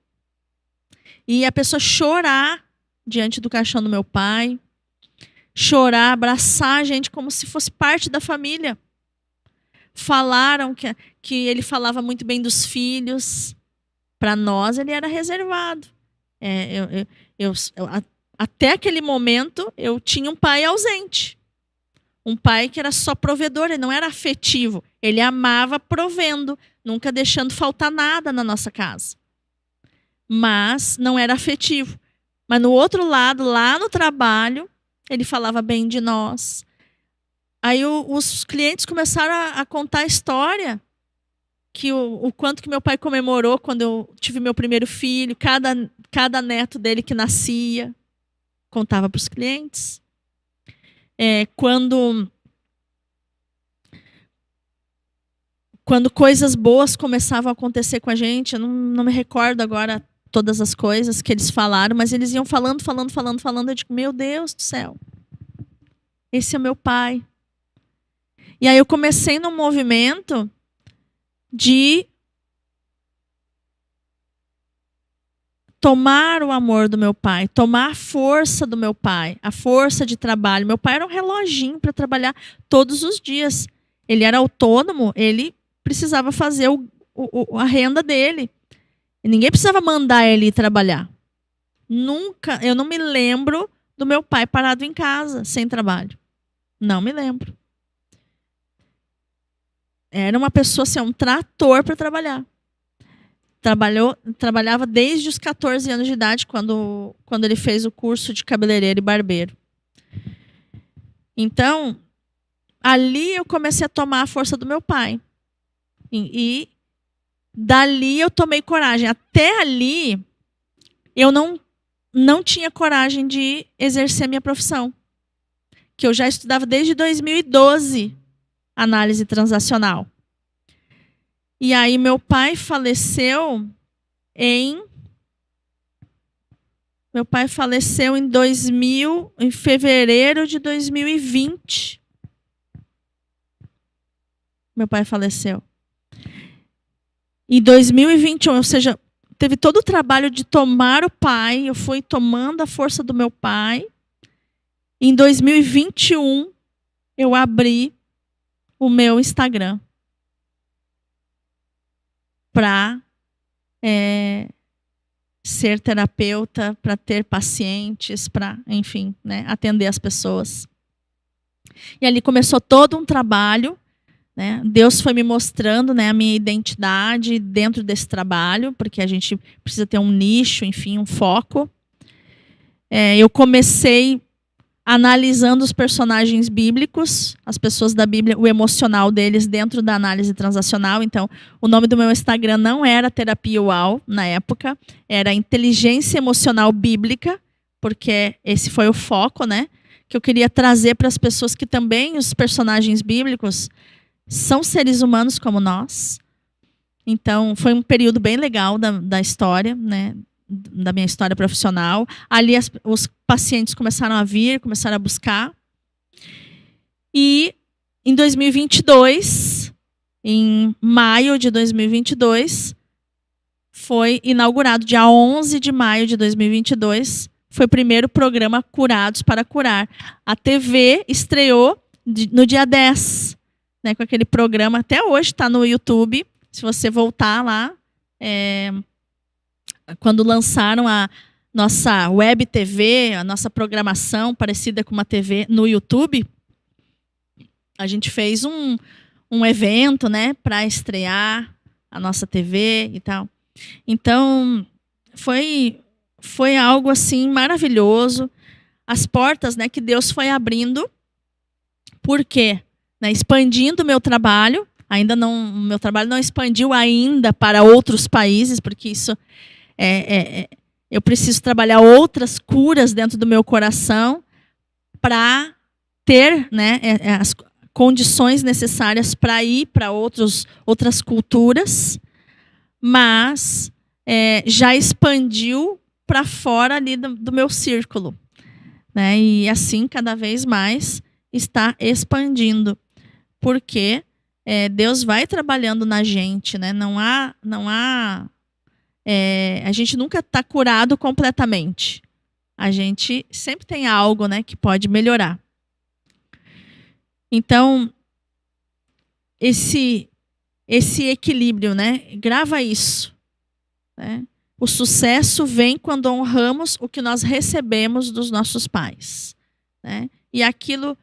E a pessoa chorar diante do caixão do meu pai, chorar, abraçar a gente como se fosse parte da família. Falaram que ele falava muito bem dos filhos. Para nós, ele era reservado. Até aquele momento, eu tinha um pai ausente. Um pai que era só provedor, ele não era afetivo. Ele amava provendo, nunca deixando faltar nada na nossa casa. Mas não era afetivo. Mas no outro lado, lá no trabalho, ele falava bem de nós. Aí os clientes começaram a contar a história, que o quanto que meu pai comemorou quando eu tive meu primeiro filho, cada neto dele que nascia, contava para os clientes. Quando coisas boas começavam a acontecer com a gente, eu não me recordo agora todas as coisas que eles falaram, mas eles iam falando, eu digo, meu Deus do céu, esse é o meu pai. E aí eu comecei num movimento de tomar o amor do meu pai, tomar a força do meu pai, a força de trabalho. Meu pai era um reloginho para trabalhar todos os dias. Ele era autônomo, ele precisava fazer a renda dele. E ninguém precisava mandar ele ir trabalhar. Nunca, eu não me lembro do meu pai parado em casa, sem trabalho. Não me lembro. Era uma pessoa, assim, um trator para trabalhar. Trabalhava desde os 14 anos de idade, quando ele fez o curso de cabeleireiro e barbeiro. Então, ali eu comecei a tomar a força do meu pai. E dali eu tomei coragem. Até ali, eu não tinha coragem de exercer minha profissão. Que eu já estudava desde 2012, análise transacional. E aí meu pai faleceu em fevereiro de 2020. Meu pai faleceu. Em 2021, ou seja, teve todo o trabalho de tomar o pai, eu fui tomando a força do meu pai. Em 2021, eu abri o meu Instagram para ser terapeuta, para ter pacientes, para, enfim, né, atender as pessoas. E ali começou todo um trabalho, né? Deus foi me mostrando, né, a minha identidade dentro desse trabalho, porque a gente precisa ter um nicho, enfim, um foco. Eu comecei analisando os personagens bíblicos, as pessoas da Bíblia, o emocional deles dentro da análise transacional. Então, o nome do meu Instagram não era Terapia UAU na época, era Inteligência Emocional Bíblica, porque esse foi o foco, né, que eu queria trazer para as pessoas que também os personagens bíblicos são seres humanos como nós. Então, foi um período bem legal da história, né, da minha história profissional. Ali os pacientes começaram a vir, começaram a buscar. E em 2022, em maio de 2022, foi inaugurado, dia 11 de maio de 2022, foi o primeiro programa Curados para Curar. A TV estreou no dia 10, né, com aquele programa, até hoje está no YouTube, se você voltar lá, quando lançaram a nossa web TV, a nossa programação parecida com uma TV no YouTube, a gente fez um evento, né, para estrear a nossa TV e tal. Então, foi algo assim maravilhoso. as portas, né, que Deus foi abrindo. Por quê? Né, expandindo o meu trabalho. O meu trabalho não expandiu ainda para outros países, porque isso eu preciso trabalhar outras curas dentro do meu coração para ter, né, as condições necessárias para ir para outras culturas, mas já expandiu para fora ali do meu círculo, né? E assim cada vez mais está expandindo, porque Deus vai trabalhando na gente, né? Não há a gente nunca está curado completamente. A gente sempre tem algo, né, que pode melhorar. Então, esse equilíbrio, né? Grava isso. Né? O sucesso vem quando honramos o que nós recebemos dos nossos pais. Né? E aquilo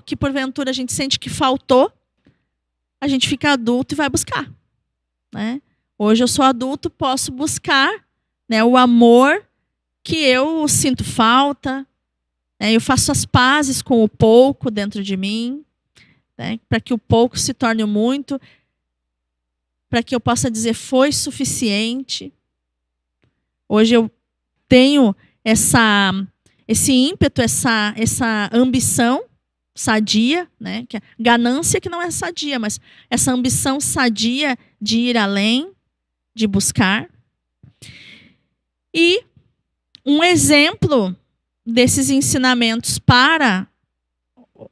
que porventura a gente sente que faltou, a gente fica adulto e vai buscar. Né? Hoje eu sou adulto, posso buscar, né, o amor que eu sinto falta. Né? Eu faço as pazes com o pouco dentro de mim, né, para que o pouco se torne o muito, para que eu possa dizer foi suficiente. Hoje eu tenho esse ímpeto, essa ambição sadia, né, que é ganância que não é sadia, mas essa ambição sadia de ir além, de buscar. E um exemplo desses ensinamentos para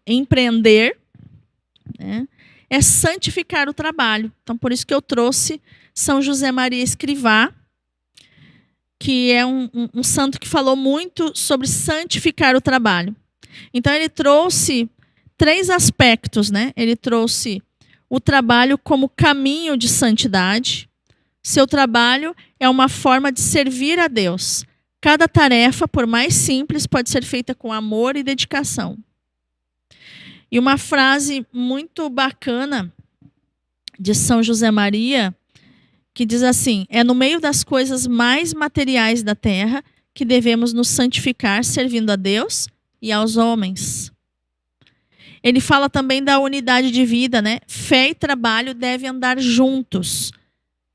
empreender, né, é santificar o trabalho. Então, por isso que eu trouxe São José Maria Escrivá, que é um santo que falou muito sobre santificar o trabalho. Então, ele trouxe 3 aspectos, né? Ele trouxe o trabalho como caminho de santidade. Seu trabalho é uma forma de servir a Deus. Cada tarefa, por mais simples, pode ser feita com amor e dedicação. E uma frase muito bacana de São José Maria, que diz assim: é no meio das coisas mais materiais da terra que devemos nos santificar, servindo a Deus e aos homens. Ele fala também da unidade de vida, né? Fé e trabalho devem andar juntos.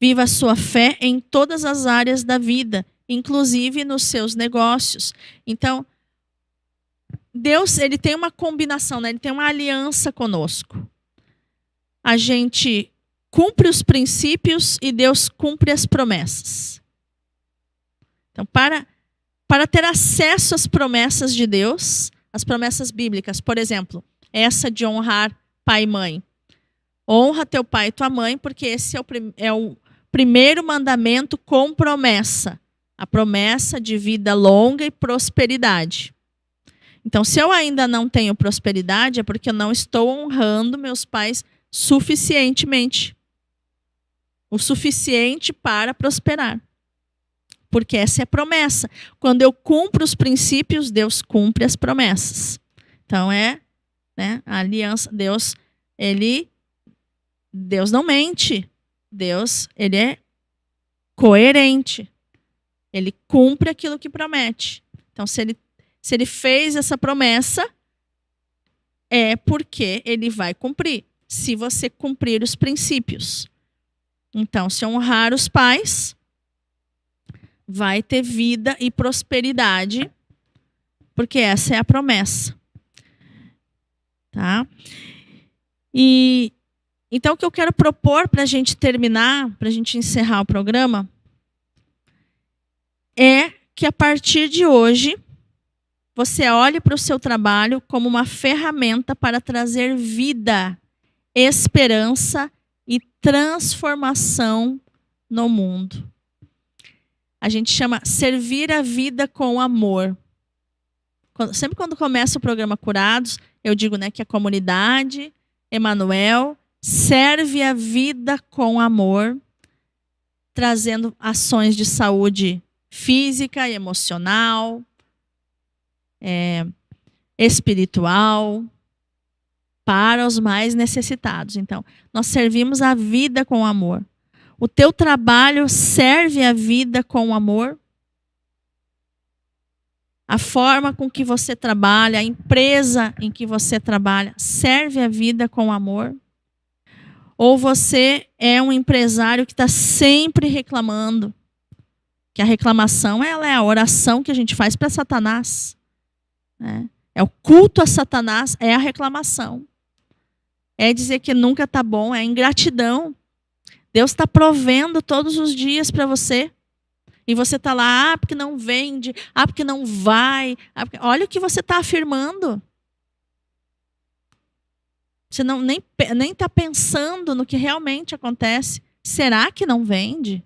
Viva a sua fé em todas as áreas da vida, inclusive nos seus negócios. Então, Deus, ele tem uma combinação, né? Ele tem uma aliança conosco. A gente cumpre os princípios e Deus cumpre as promessas. Então, para ter acesso às promessas de Deus, as promessas bíblicas, por exemplo, essa de honrar pai e mãe. Honra teu pai e tua mãe, porque esse é o primeiro mandamento com promessa. A promessa de vida longa e prosperidade. Então, se eu ainda não tenho prosperidade, é porque eu não estou honrando meus pais suficientemente. O suficiente para prosperar. Porque essa é a promessa. Quando eu cumpro os princípios, Deus cumpre as promessas. Então, né, a aliança, Deus não mente. Deus, ele é coerente. Ele cumpre aquilo que promete. Então, se ele fez essa promessa, é porque ele vai cumprir. Se você cumprir os princípios. Então, se honrar os pais, vai ter vida e prosperidade, porque essa é a promessa. Tá? E então, o que eu quero propor para a gente terminar, para a gente encerrar o programa, é que a partir de hoje, você olhe para o seu trabalho como uma ferramenta para trazer vida, esperança e transformação no mundo. A gente chama servir a vida com amor. Sempre quando começa o programa Curados, eu digo, né, que a comunidade Emanuel serve a vida com amor, trazendo ações de saúde física e emocional, espiritual, para os mais necessitados. Então, nós servimos a vida com amor. O teu trabalho serve a vida com amor? A forma com que você trabalha, a empresa em que você trabalha, serve a vida com amor? Ou você é um empresário que está sempre reclamando? Que a reclamação ela é a oração que a gente faz para Satanás, né? É o culto a Satanás, é a reclamação. É dizer que nunca está bom, é ingratidão. Deus está provendo todos os dias para você. E você está lá, porque não vende, porque não vai. Olha o que você está afirmando. Você nem está pensando no que realmente acontece. Será que não vende?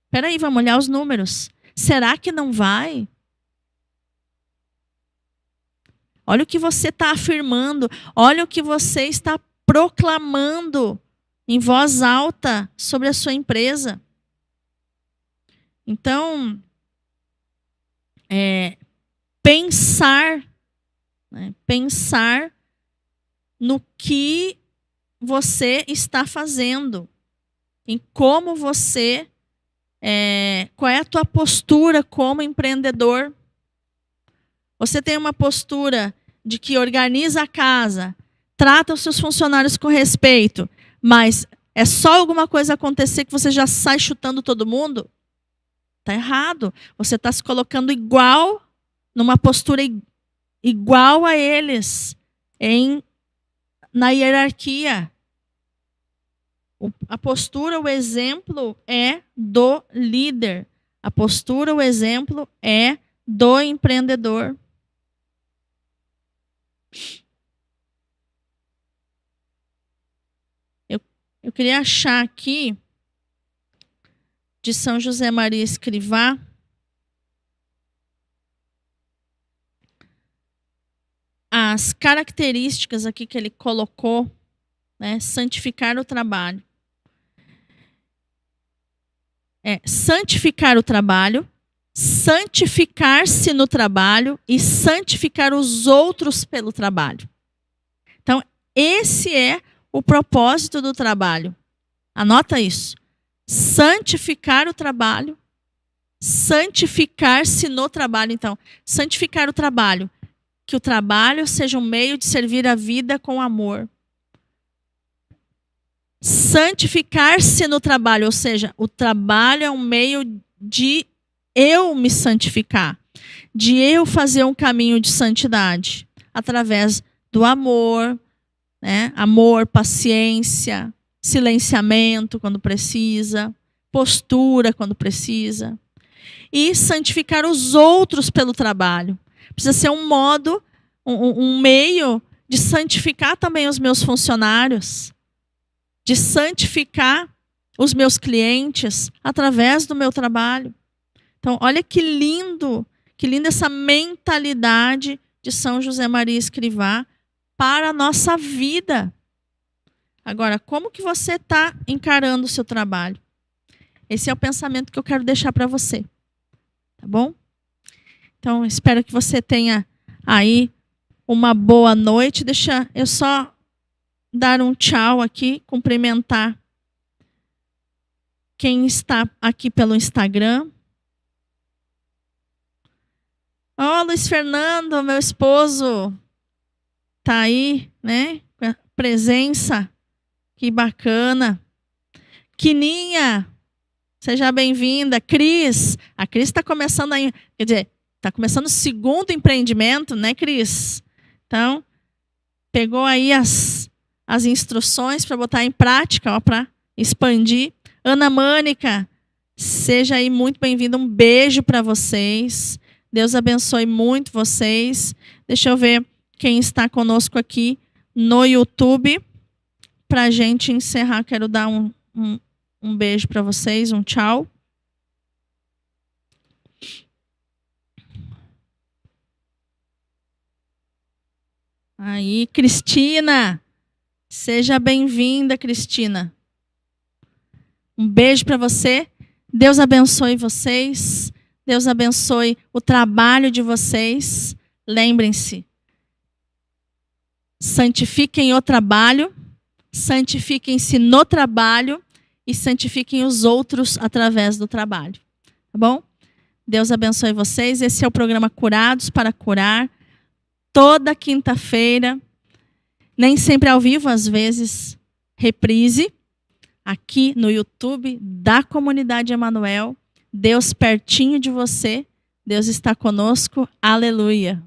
Espera aí, vamos olhar os números. Será que não vai? Olha o que você está afirmando. Olha o que você está proclamando em voz alta sobre a sua empresa. Então, pensar no que você está fazendo, em como você, qual é a tua postura como empreendedor. Você tem uma postura de que organiza a casa, trata os seus funcionários com respeito, mas é só alguma coisa acontecer que você já sai chutando todo mundo? Está errado. Você está se colocando igual, numa postura igual a eles, na hierarquia. A postura, o exemplo é do líder. A postura, o exemplo é do empreendedor. Eu queria achar aqui, de São José Maria Escrivá, as características aqui que ele colocou, né? Santificar o trabalho. Santificar o trabalho, santificar-se no trabalho e santificar os outros pelo trabalho. Então, esse é o propósito do trabalho. Anota isso. Santificar o trabalho, santificar-se no trabalho. Então, santificar o trabalho. Que o trabalho seja um meio de servir a vida com amor. Santificar-se no trabalho, ou seja, o trabalho é um meio de eu me santificar, de eu fazer um caminho de santidade, através do amor, né? Amor, paciência, silenciamento quando precisa, postura quando precisa. E santificar os outros pelo trabalho. Precisa ser um modo, um meio de santificar também os meus funcionários, de santificar os meus clientes através do meu trabalho. Então, olha que linda essa mentalidade de São José Maria Escrivá para a nossa vida. Agora, como que você está encarando o seu trabalho? Esse é o pensamento que eu quero deixar para você. Tá bom? Então, espero que você tenha aí uma boa noite. Deixa eu só dar um tchau aqui, cumprimentar quem está aqui pelo Instagram. Luiz Fernando, meu esposo, tá aí, né? Com a presença. Que bacana. Quininha, seja bem-vinda. Cris, a Cris está começando aí, quer dizer, está começando o segundo empreendimento, né, Cris? Então, pegou aí as instruções para botar em prática, para expandir. Ana Mânica, seja aí muito bem-vinda. Um beijo para vocês. Deus abençoe muito vocês. Deixa eu ver quem está conosco aqui no YouTube. Para a gente encerrar, quero dar um beijo para vocês, um tchau. Aí, Cristina. Seja bem-vinda, Cristina. Um beijo para você. Deus abençoe vocês. Deus abençoe o trabalho de vocês. Lembrem-se. Santifiquem o trabalho. Santifiquem-se no trabalho. E santifiquem os outros através do trabalho. Tá bom? Deus abençoe vocês. Esse é o programa Curados para Curar. Toda quinta-feira, nem sempre ao vivo, às vezes reprise, aqui no YouTube da Comunidade Emanuel. Deus pertinho de você. Deus está conosco. Aleluia.